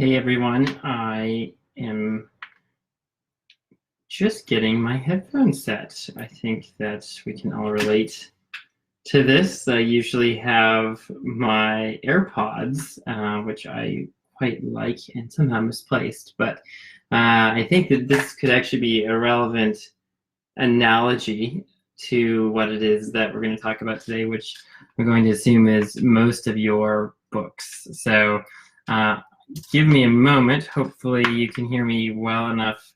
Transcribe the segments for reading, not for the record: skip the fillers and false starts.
Hey everyone, I am just getting my headphones set. I think that we can all relate to this. I usually have my AirPods, which I quite like and somehow misplaced, but I think that this could actually be a relevant analogy to what it is that we're going to talk about today, which I'm going to assume is most of your books. So give me a moment. Hopefully you can hear me well enough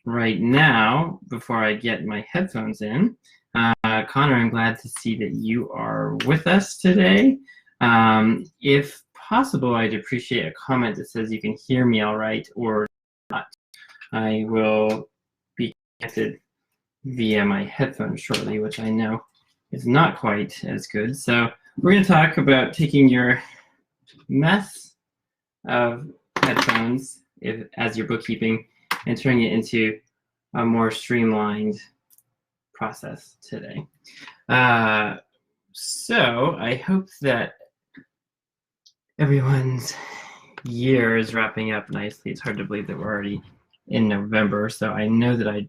right now before I get my headphones in. Connor, I'm glad to see that you are with us today. If possible, I'd appreciate a comment that says you can hear me all right or not. I will be connected via my headphones shortly, which I know is not quite as good. So we're going to talk about taking your mess of headphones as your bookkeeping and turning it into a more streamlined process today. So I hope that everyone's year is wrapping up nicely. It's hard to believe that we're already in November, so I know that I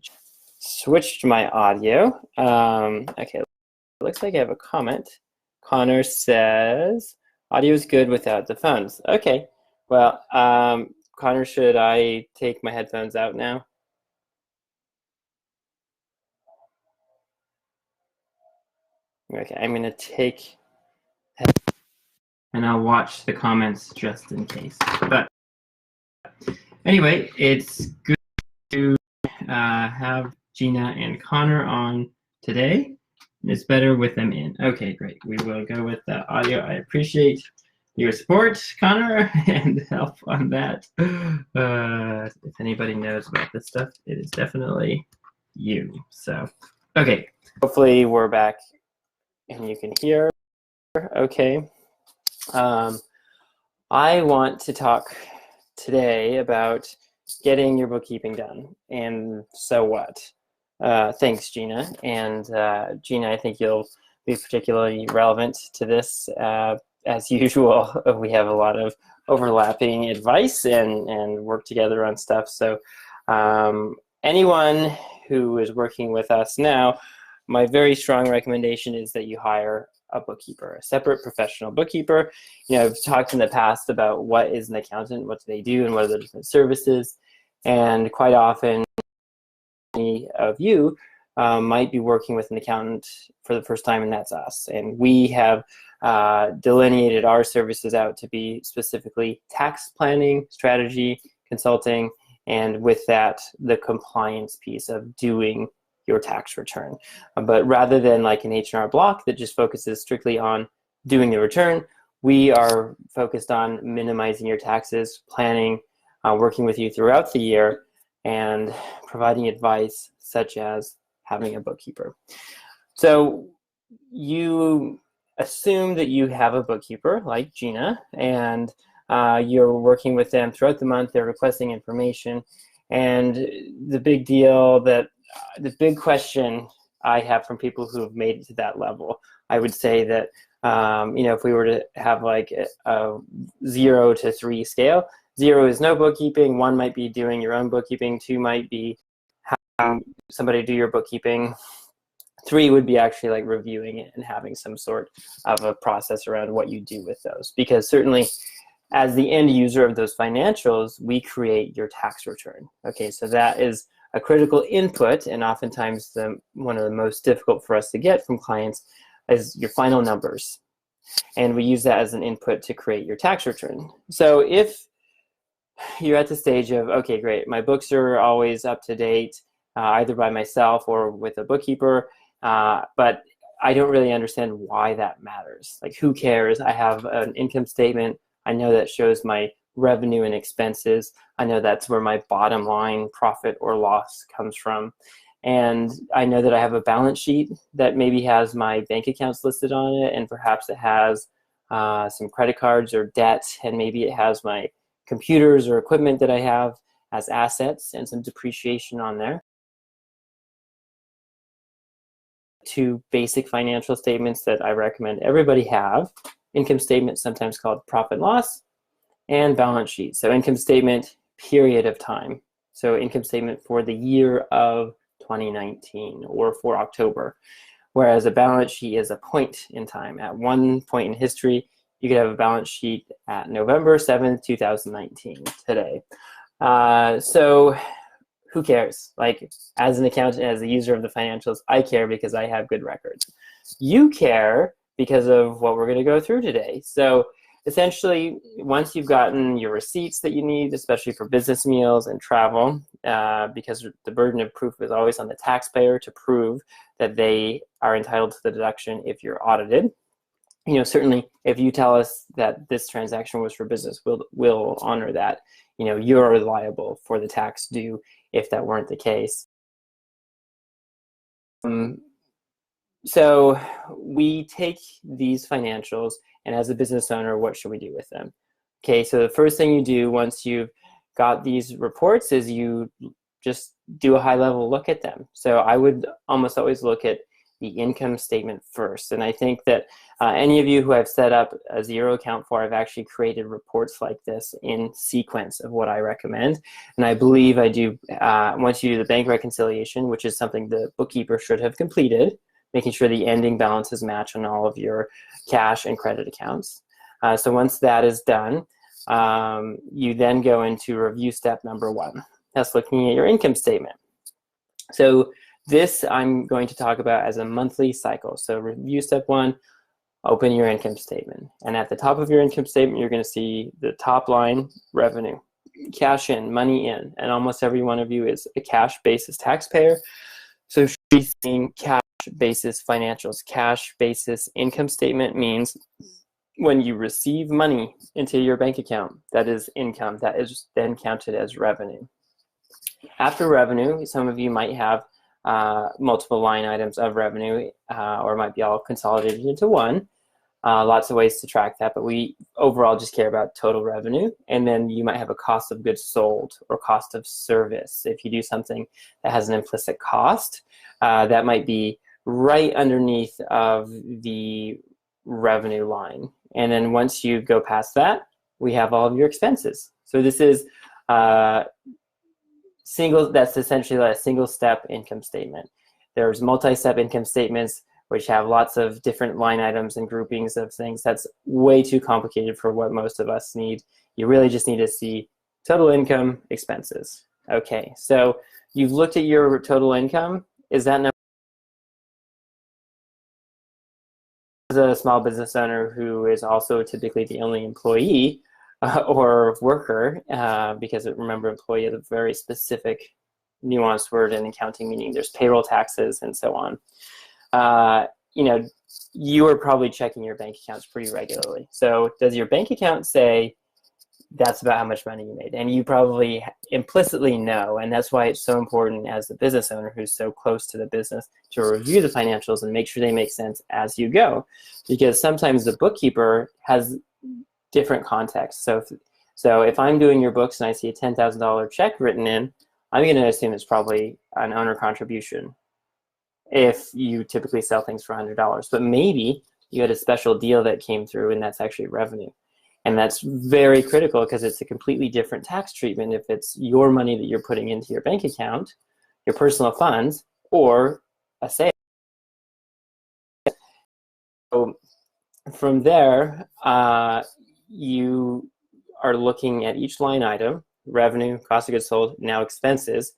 switched my audio. Okay, looks like I have a comment. Connor says, audio is good without the phones. Okay, well, Connor, should I take my headphones out now? Okay, I'm gonna take, and I'll watch the comments just in case. But anyway, it's good to have Gina and Connor on today. It's better with them in. Okay, great. We will go with the audio. I appreciate your support, Connor, and help on that. If anybody knows about this stuff, it is definitely you. So, okay. Hopefully we're back and you can hear. Okay. I want to talk today about getting your bookkeeping done. And so what? Thanks, Gina. And Gina, I think you'll be particularly relevant to this. As usual, we have a lot of overlapping advice and work together on stuff. So anyone who is working with us now, my very strong recommendation is that you hire a bookkeeper, a separate professional bookkeeper. You know, I've talked in the past about what is an accountant, what do they do, and what are the different services. And quite often, many of you might be working with an accountant for the first time, and that's us. And we have delineated our services out to be specifically tax planning, strategy, consulting, and with that, the compliance piece of doing your tax return. But rather than like an H&R Block that just focuses strictly on doing the return, we are focused on minimizing your taxes, planning, working with you throughout the year, and providing advice such as having a bookkeeper. So you assume that you have a bookkeeper like Gina, and you're working with them throughout the month. They're requesting information, and the big deal that the big question I have from people who have made it to that level, I would say that you know, if we were to have like a 0 to 3 scale, 0 is no bookkeeping, 1 might be doing your own bookkeeping, 2 might be having somebody do your bookkeeping, 3 would be actually like reviewing it and having some sort of a process around what you do with those. Because certainly as the end user of those financials, we create your tax return. Okay, so that is a critical input, and oftentimes one of the most difficult for us to get from clients is your final numbers. And we use that as an input to create your tax return. So if you're at the stage of, okay, great, my books are always up to date, either by myself or with a bookkeeper, but I don't really understand why that matters. Like, who cares? I have an income statement. I know that shows my revenue and expenses. I know that's where my bottom line profit or loss comes from. And I know that I have a balance sheet that maybe has my bank accounts listed on it, and perhaps it has some credit cards or debt, and maybe it has my computers or equipment that I have as assets and some depreciation on there. 2 basic financial statements that I recommend everybody have: income statement, sometimes called profit and loss, and balance sheet. So income statement, period of time. So income statement for the year of 2019 or for October. Whereas a balance sheet is a point in time. At one point in history, you could have a balance sheet at November 7th, 2019, today. So who cares? Like, as an accountant, as a user of the financials, I care because I have good records. You care because of what we're going to go through today. So essentially, once you've gotten your receipts that you need, especially for business meals and travel, because the burden of proof is always on the taxpayer to prove that they are entitled to the deduction if you're audited. You know, certainly if you tell us that this transaction was for business, we'll honor that. You know, you're liable for the tax due if that weren't the case. So we take these financials, and as a business owner, what should we do with them? Okay, so the first thing you do once you've got these reports is you just do a high-level look at them. So I would almost always look at the income statement first. And I think that any of you who I've set up a zero account for, I've actually created reports like this in sequence of what I recommend. And I believe I do, once you do the bank reconciliation, which is something the bookkeeper should have completed, making sure the ending balances match on all of your cash and credit accounts. So once that is done, you then go into review step number 1. That's looking at your income statement. So this I'm going to talk about as a monthly cycle. So review step 1, open your income statement. And at the top of your income statement, you're going to see the top line, revenue, cash in, money in. And almost every one of you is a cash basis taxpayer. So you should be seeing cash basis financials. Cash basis income statement means when you receive money into your bank account, that is income. That is then counted as revenue. After revenue, some of you might have multiple line items of revenue, or might be all consolidated into one. Lots of ways to track that, but we overall just care about total revenue. And then you might have a cost of goods sold or cost of service. If you do something that has an implicit cost, that might be right underneath of the revenue line. And then once you go past that, we have all of your expenses. So this is that's essentially a single step income statement. There's multi-step income statements which have lots of different line items and groupings of things. That's way too complicated for what most of us need. You really just need to see total income, expenses. Okay, so you've looked at your total income. Is that number? As a small business owner who is also typically the only employee or worker, because remember, employee is a very specific, nuanced word in accounting, meaning there's payroll taxes and so on. You know, you are probably checking your bank accounts pretty regularly. So does your bank account say that's about how much money you made? And you probably implicitly know, and that's why it's so important as a business owner who's so close to the business to review the financials and make sure they make sense as you go. Because sometimes the bookkeeper has different context. So if I'm doing your books and I see a $10,000 check written in, I'm going to assume it's probably an owner contribution if you typically sell things for $100. But maybe you had a special deal that came through and that's actually revenue. And that's very critical because it's a completely different tax treatment if it's your money that you're putting into your bank account, your personal funds, or a sale. So from there, you are looking at each line item, revenue, cost of goods sold, now expenses,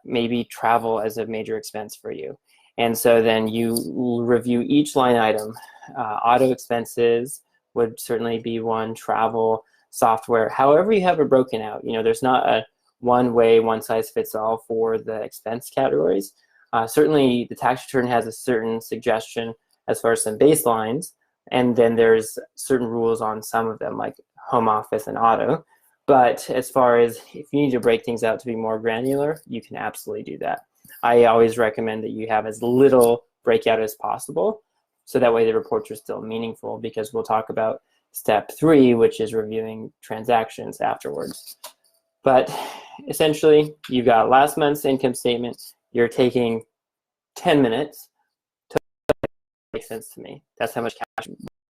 maybe travel as a major expense for you. And so then you review each line item. Auto expenses would certainly be one, travel, software, however you have it broken out. You know, there's not a one way, one size fits all for the expense categories. Certainly the tax return has a certain suggestion as far as some baselines, and then there's certain rules on some of them, like home office and auto. But as far as if you need to break things out to be more granular, you can absolutely do that. I always recommend that you have as little breakout as possible, so that way the reports are still meaningful, because we'll talk about step 3, which is reviewing transactions afterwards. But essentially, you've got last month's income statement. You're taking 10 minutes to make sense to me. That's how much cash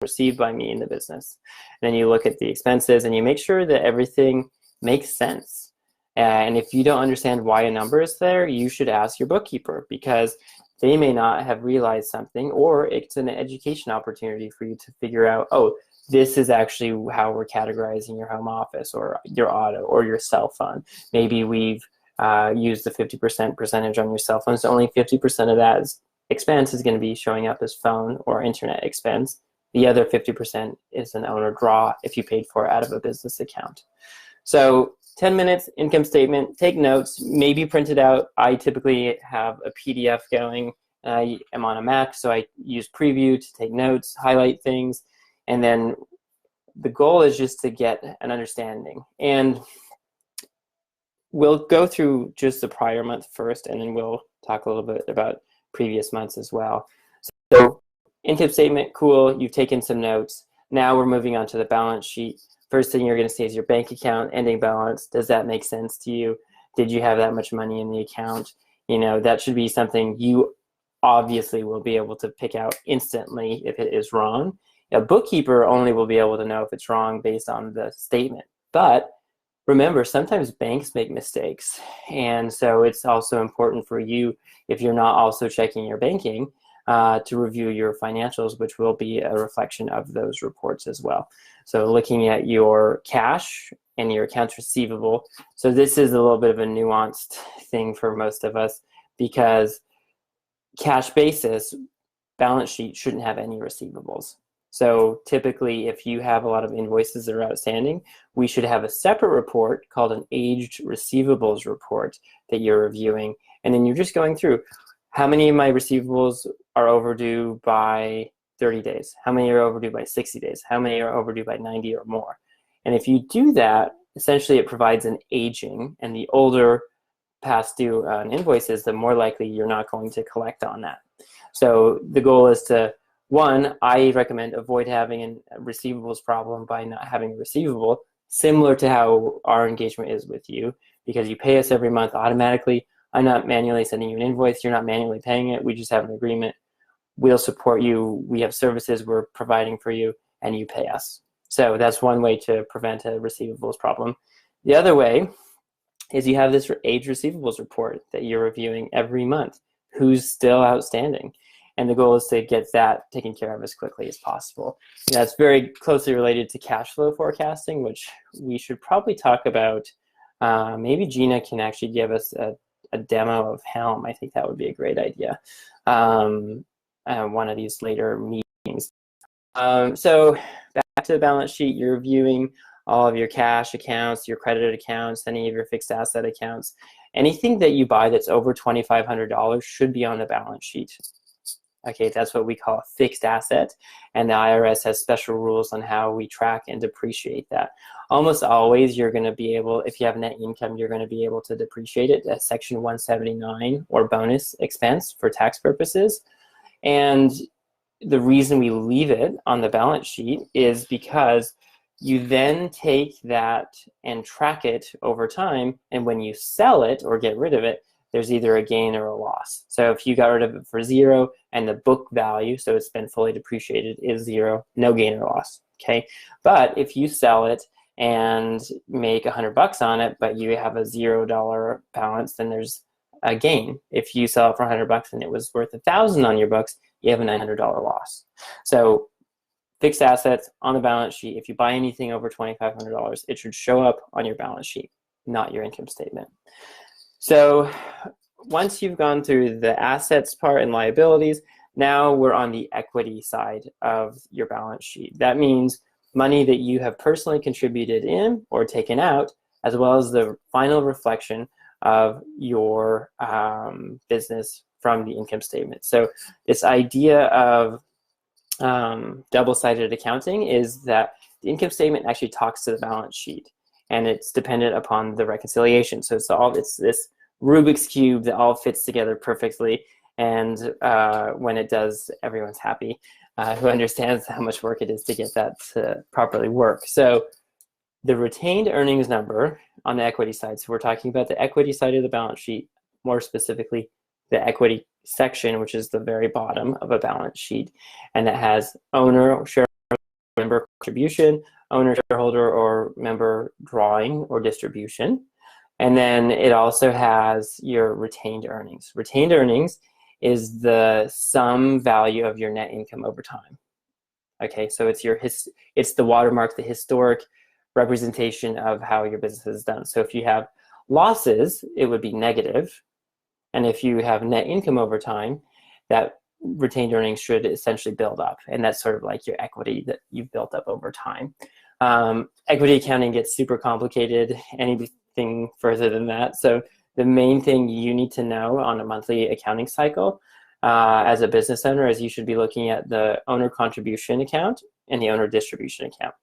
received by me in the business. And then you look at the expenses and you make sure that everything makes sense. And if you don't understand why a number is there, you should ask your bookkeeper, because they may not have realized something, or it's an education opportunity for you to figure out, oh, this is actually how we're categorizing your home office or your auto or your cell phone. Maybe we've used the 50% percentage on your cell phone, so only 50% of that expense is going to be showing up as phone or internet expense. The other 50% is an owner draw if you paid for it out of a business account. So 10 minutes, income statement, take notes, maybe print it out. I typically have a PDF going. I am on a Mac, so I use Preview to take notes, highlight things, and then the goal is just to get an understanding. And we'll go through just the prior month first, and then we'll talk a little bit about previous months as well. So income statement, cool, you've taken some notes. Now we're moving on to the balance sheet. First thing you're going to see is your bank account ending balance. Does that make sense to you? Did you have that much money in the account? You know, that should be something you obviously will be able to pick out instantly if it is wrong. A bookkeeper only will be able to know if it's wrong based on the statement. But remember, sometimes banks make mistakes. And so it's also important for you, if you're not also checking your banking, to review your financials, which will be a reflection of those reports as well. So looking at your cash and your accounts receivable. So this is a little bit of a nuanced thing for most of us, because cash basis balance sheet shouldn't have any receivables. So typically, if you have a lot of invoices that are outstanding, we should have a separate report called an aged receivables report that you're reviewing. And then you're just going through, how many of my receivables are overdue by 30 days? How many are overdue by 60 days? How many are overdue by 90 or more? And if you do that, essentially it provides an aging, and the older past due an invoice is, the more likely you're not going to collect on that. So the goal is to, one, I recommend avoid having a receivables problem by not having a receivable, similar to how our engagement is with you, because you pay us every month automatically. I'm not manually sending you an invoice. You're not manually paying it. We just have an agreement. We'll support you. We have services we're providing for you, and you pay us. So that's one way to prevent a receivables problem. The other way is you have this age receivables report that you're reviewing every month. Who's still outstanding? And the goal is to get that taken care of as quickly as possible. That's very closely related to cash flow forecasting, which we should probably talk about. Maybe Gina can actually give us a demo of Helm. I think that would be a great idea. One of these later meetings. So back to the balance sheet, you're reviewing all of your cash accounts, your credit accounts, any of your fixed asset accounts. Anything that you buy that's over $2,500 should be on the balance sheet. Okay, that's what we call a fixed asset, and the IRS has special rules on how we track and depreciate that. Almost always you're going to be able, if you have net income, you're going to be able to depreciate it at Section 179 or bonus expense for tax purposes. And the reason we leave it on the balance sheet is because you then take that and track it over time, and when you sell it or get rid of it, there's either a gain or a loss. So if you got rid of it for zero and the book value, so it's been fully depreciated, is zero, no gain or loss, okay? But if you sell it and make $100 on it, but you have a $0 balance, then there's a gain. If you sell it for $100 and it was worth $1,000 on your books, you have a $900 loss. So fixed assets on the balance sheet, if you buy anything over $2,500, it should show up on your balance sheet, not your income statement. So once you've gone through the assets part and liabilities, now we're on the equity side of your balance sheet. That means money that you have personally contributed in or taken out, as well as the final reflection of your business from the income statement. So this idea of double-sided accounting is that the income statement actually talks to the balance sheet, and it's dependent upon the reconciliation. So it's this Rubik's Cube that all fits together perfectly, and when it does, everyone's happy, who understands how much work it is to get that to properly work. So the retained earnings number on the equity side, so we're talking about the equity side of the balance sheet, more specifically the equity section, which is the very bottom of a balance sheet, and that has owner, share member contribution, owner, shareholder, or member drawing or distribution. And then it also has your retained earnings. Retained earnings is the sum value of your net income over time. Okay, so it's the watermark, the historic representation of how your business is done. So if you have losses, it would be negative. And if you have net income over time, that retained earnings should essentially build up. And that's sort of like your equity that you've built up over time. Equity accounting gets super complicated, anything further than that. So the main thing you need to know on a monthly accounting cycle as a business owner is you should be looking at the owner contribution account and the owner distribution account.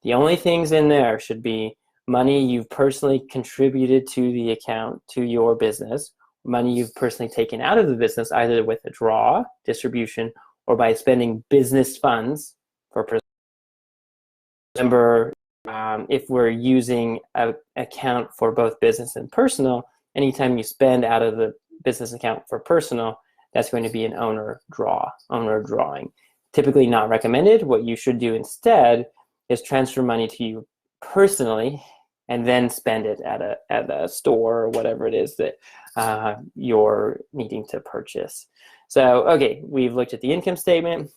The only things in there should be money you've personally contributed to the account, to your business, money you've personally taken out of the business, either with a draw, distribution, or by spending business funds for. Remember, if we're using an account for both business and personal, anytime you spend out of the business account for personal, that's going to be an owner drawing. Typically not recommended. What you should do instead is transfer money to you personally and then spend it at a store or whatever it is that you're needing to purchase. So, okay, we've looked at the income statement,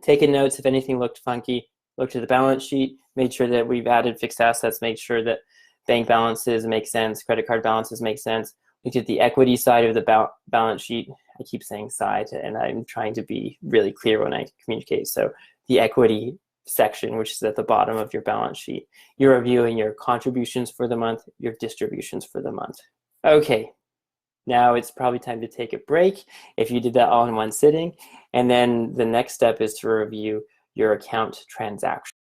taken notes if anything looked funky, looked at the balance sheet, made sure that we've added fixed assets, made sure that bank balances make sense, credit card balances make sense, looked at the equity side of the balance sheet. I keep saying side, and I'm trying to be really clear when I communicate. So the equity section, which is at the bottom of your balance sheet. You're reviewing your contributions for the month, your distributions for the month. Okay, now it's probably time to take a break if you did that all in one sitting. And then the next step is to review your account transaction,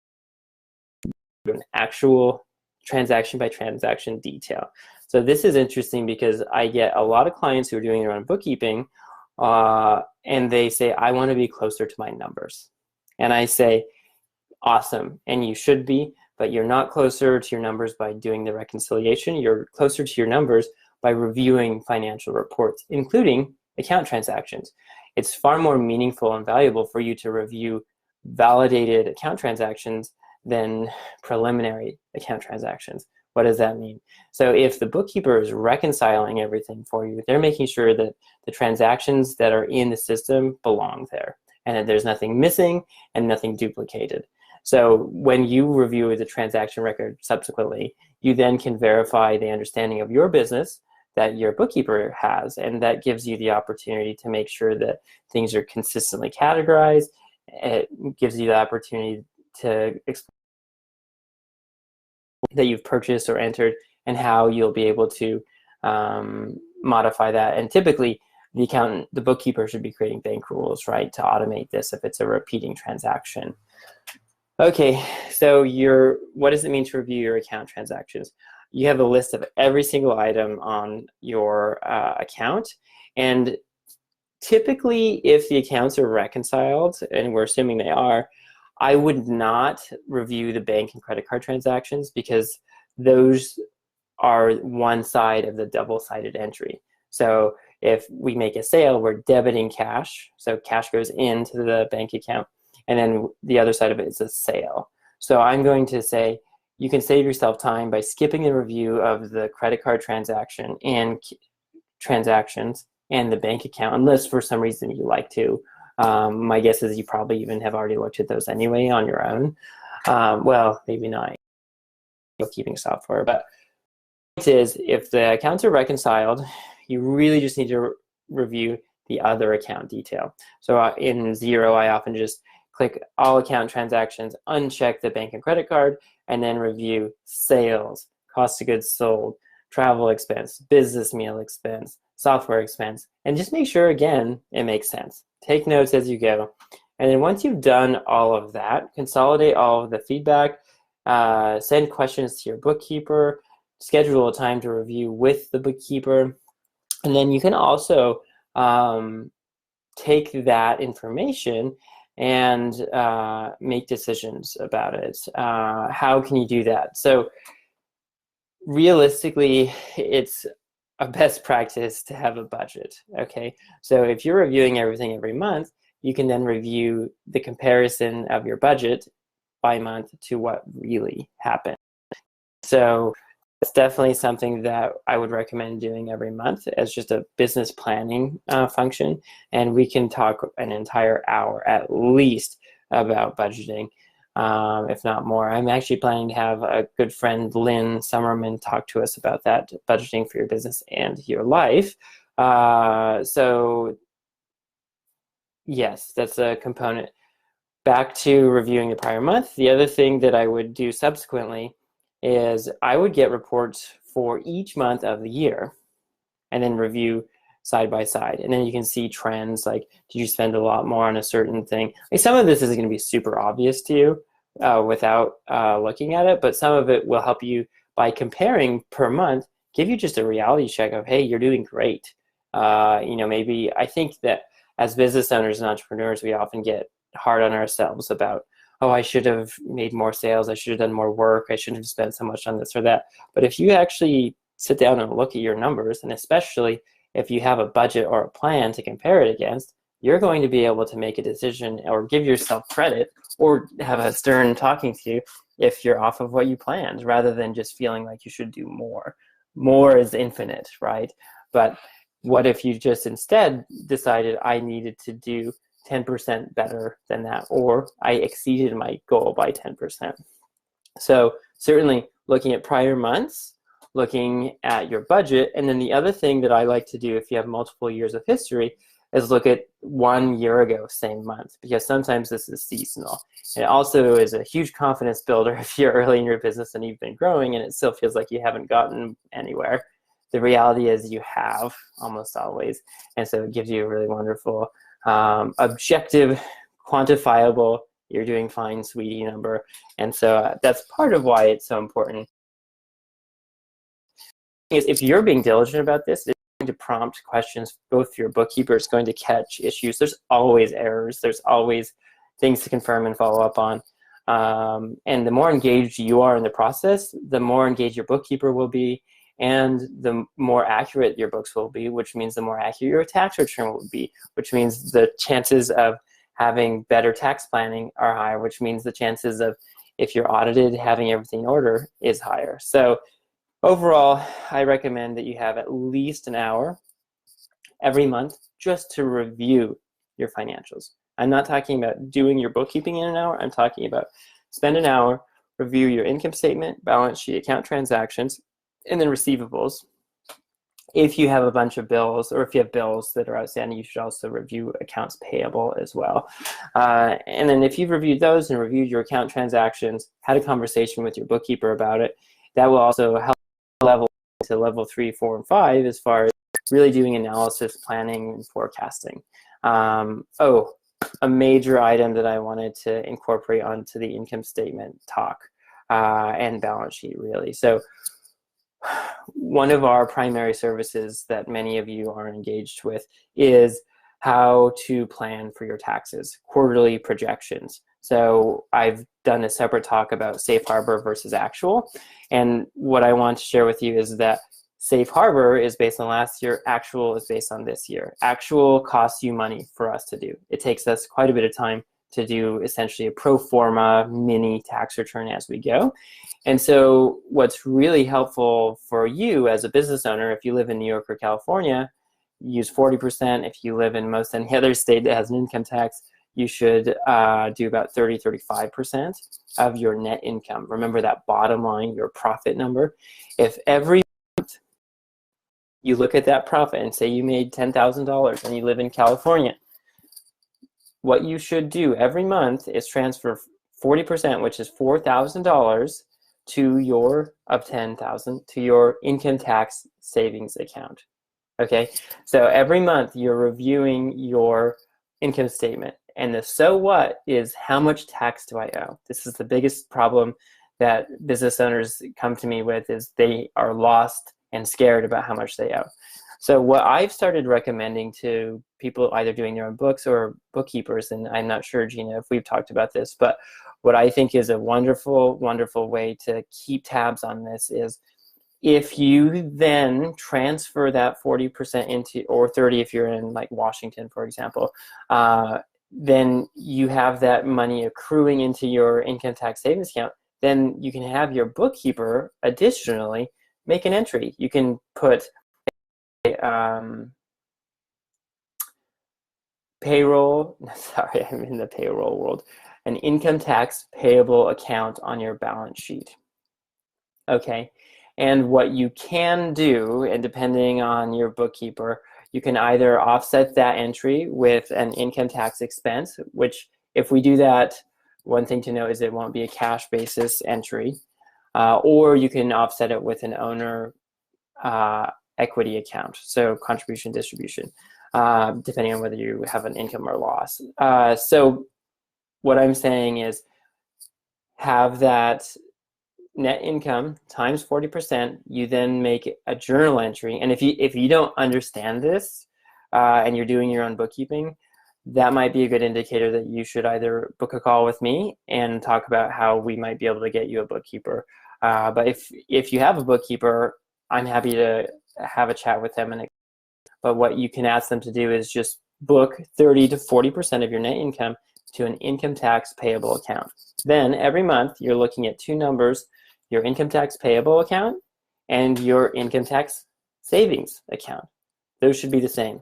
an actual transaction by transaction detail. So this is interesting because I get a lot of clients who are doing their own bookkeeping and they say, I want to be closer to my numbers. And I say, awesome, and you should be, but you're not closer to your numbers by doing the reconciliation. You're closer to your numbers by reviewing financial reports, including account transactions. It's far more meaningful and valuable for you to review validated account transactions than preliminary account transactions. What does that mean? So if the bookkeeper is reconciling everything for you, they're making sure that the transactions that are in the system belong there and that there's nothing missing and nothing duplicated. So when you review the transaction record subsequently, you then can verify the understanding of your business that your bookkeeper has, and that gives you the opportunity to make sure that things are consistently categorized. It gives you the opportunity to explain that you've purchased or entered and how you'll be able to modify that. And typically, the bookkeeper should be creating bank rules, right, to automate this if it's a repeating transaction. Okay, so what does it mean to review your account transactions? You have a list of every single item on your account, and typically if the accounts are reconciled, and we're assuming they are, I would not review the bank and credit card transactions because those are one side of the double-sided entry. So if we make a sale, we're debiting cash, so cash goes into the bank account, and then the other side of it is a sale. So I'm going to say you can save yourself time by skipping the review of the credit card transaction and transactions and the bank account, unless for some reason you like to. My guess is you probably even have already looked at those anyway on your own. Well, maybe not bookkeeping software, but the point is, if the accounts are reconciled, you really just need to review the other account detail. So in Xero, I often just click all account transactions, uncheck the bank and credit card, and then review sales, cost of goods sold, travel expense, business meal expense, software expense, and just make sure, again, it makes sense. Take notes as you go. And then once you've done all of that, consolidate all of the feedback, send questions to your bookkeeper, schedule a time to review with the bookkeeper, and then you can also take that information and make decisions about it. How can you do that? So realistically, it's a best practice to have a budget, okay? So if you're reviewing everything every month, you can then review the comparison of your budget by month to what really happened. So it's definitely something that I would recommend doing every month as just a business planning function. And we can talk an entire hour at least about budgeting, if not more. I'm actually planning to have a good friend, Lynn Summerman, talk to us about that, budgeting for your business and your life. So yes, that's a component. Back to reviewing the prior month, the other thing that I would do subsequently is I would get reports for each month of the year and then review side by side. And then you can see trends, like, did you spend a lot more on a certain thing? Like, some of this is going to be super obvious to you without looking at it, but some of it will help you by comparing per month, give you just a reality check of, hey, you're doing great. Maybe I think that as business owners and entrepreneurs, we often get hard on ourselves about, oh, I should have made more sales, I should have done more work, I shouldn't have spent so much on this or that. But if you actually sit down and look at your numbers, and especially if you have a budget or a plan to compare it against, you're going to be able to make a decision or give yourself credit or have a stern talking to you if you're off of what you planned, rather than just feeling like you should do more. More is infinite, right? But what if you just instead decided I needed to do 10% better than that, or I exceeded my goal by 10%. So certainly looking at prior months, looking at your budget, and then the other thing that I like to do if you have multiple years of history is look at 1 year ago, same month, because sometimes this is seasonal. And it also is a huge confidence builder if you're early in your business and you've been growing and it still feels like you haven't gotten anywhere. The reality is you have, almost always. And so it gives you a really wonderful objective, quantifiable, you're doing fine, sweetie number. And so that's part of why it's so important. If you're being diligent about this, it's going to prompt questions. Both your bookkeeper is going to catch issues. There's always errors. There's always things to confirm and follow up on. And the more engaged you are in the process, the more engaged your bookkeeper will be, and the more accurate your books will be, which means the more accurate your tax return will be, which means the chances of having better tax planning are higher, which means the chances of, if you're audited, having everything in order is higher. So overall, I recommend that you have at least an hour every month just to review your financials. I'm not talking about doing your bookkeeping in an hour. I'm talking about spend an hour, review your income statement, balance sheet, account transactions, and then receivables. If you have a bunch of bills, or if you have bills that are outstanding, you should also review accounts payable as well. And then if you've reviewed those and reviewed your account transactions, had a conversation with your bookkeeper about it, that will also help level to level 3, 4, and 5 as far as really doing analysis, planning, and forecasting. A major item that I wanted to incorporate onto the income statement talk and balance sheet, really. So one of our primary services that many of you are engaged with is how to plan for your taxes, quarterly projections. So I've done a separate talk about safe harbor versus actual. And what I want to share with you is that safe harbor is based on last year, actual is based on this year. Actual costs you money for us to do. It takes us quite a bit of time to do essentially a pro forma mini tax return as we go. And so what's really helpful for you as a business owner, if you live in New York or California, use 40%. If you live in most any other state that has an income tax, you should do about 30, 35% of your net income. Remember that bottom line, your profit number. If every month you look at that profit and say you made $10,000 and you live in California, what you should do every month is transfer 40%, which is $4,000, to your of 10,000 to your income tax savings account. Okay, so every month you're reviewing your income statement, and the so what is how much tax do I owe? This is the biggest problem that business owners come to me with, is they are lost and scared about how much they owe. So what I've started recommending to people either doing their own books or bookkeepers, and I'm not sure, Gina, if we've talked about this, but what I think is a wonderful, wonderful way to keep tabs on this is if you then transfer that 40% into, or 30 if you're in like Washington, for example, then you have that money accruing into your income tax savings account. Then you can have your bookkeeper additionally make an entry. You can put payroll, sorry, I'm in the payroll world, an income tax payable account on your balance sheet. Okay, and what you can do, and depending on your bookkeeper, you can either offset that entry with an income tax expense, which if we do that, one thing to note is it won't be a cash basis entry, or you can offset it with an owner equity account, so contribution distribution, depending on whether you have an income or loss. So what I'm saying is have that net income times 40%, you then make a journal entry. And if you don't understand this and you're doing your own bookkeeping, that might be a good indicator that you should either book a call with me and talk about how we might be able to get you a bookkeeper. But if you have a bookkeeper, I'm happy to have a chat with them. But what you can ask them to do is just book 30 to 40% of your net income to an income tax payable account. Then every month you're looking at two numbers, your income tax payable account and your income tax savings account. Those should be the same.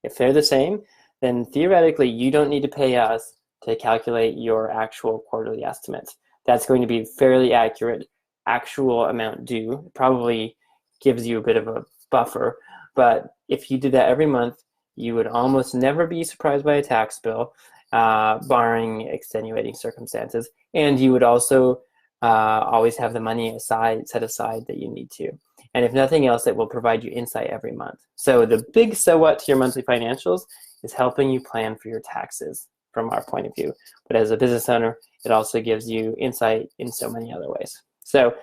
If they're the same, then theoretically you don't need to pay us to calculate your actual quarterly estimates. That's going to be fairly accurate actual amount due. It probably gives you a bit of a buffer, but if you did that every month, you would almost never be surprised by a tax bill, barring extenuating circumstances, and you would also always have the money set aside that you need to. And if nothing else, it will provide you insight every month. So the big so what to your monthly financials is helping you plan for your taxes from our point of view. But as a business owner, it also gives you insight in so many other ways. So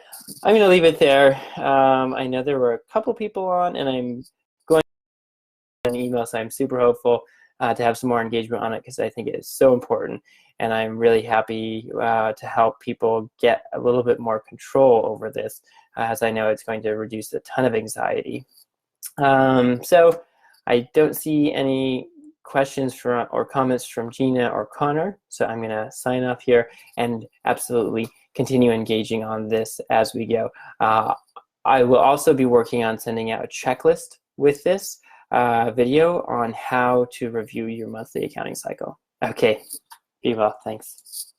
I'm going to leave it there. I know there were a couple people on, and I'm going to an email, so I'm super hopeful to have some more engagement on it because I think it is so important. And I'm really happy to help people get a little bit more control over this, as I know it's going to reduce a ton of anxiety. So I don't see any questions or comments from Gina or Connor, so I'm going to sign off here and absolutely continue engaging on this as we go. I will also be working on sending out a checklist with this video on how to review your monthly accounting cycle. Okay, be well, thanks.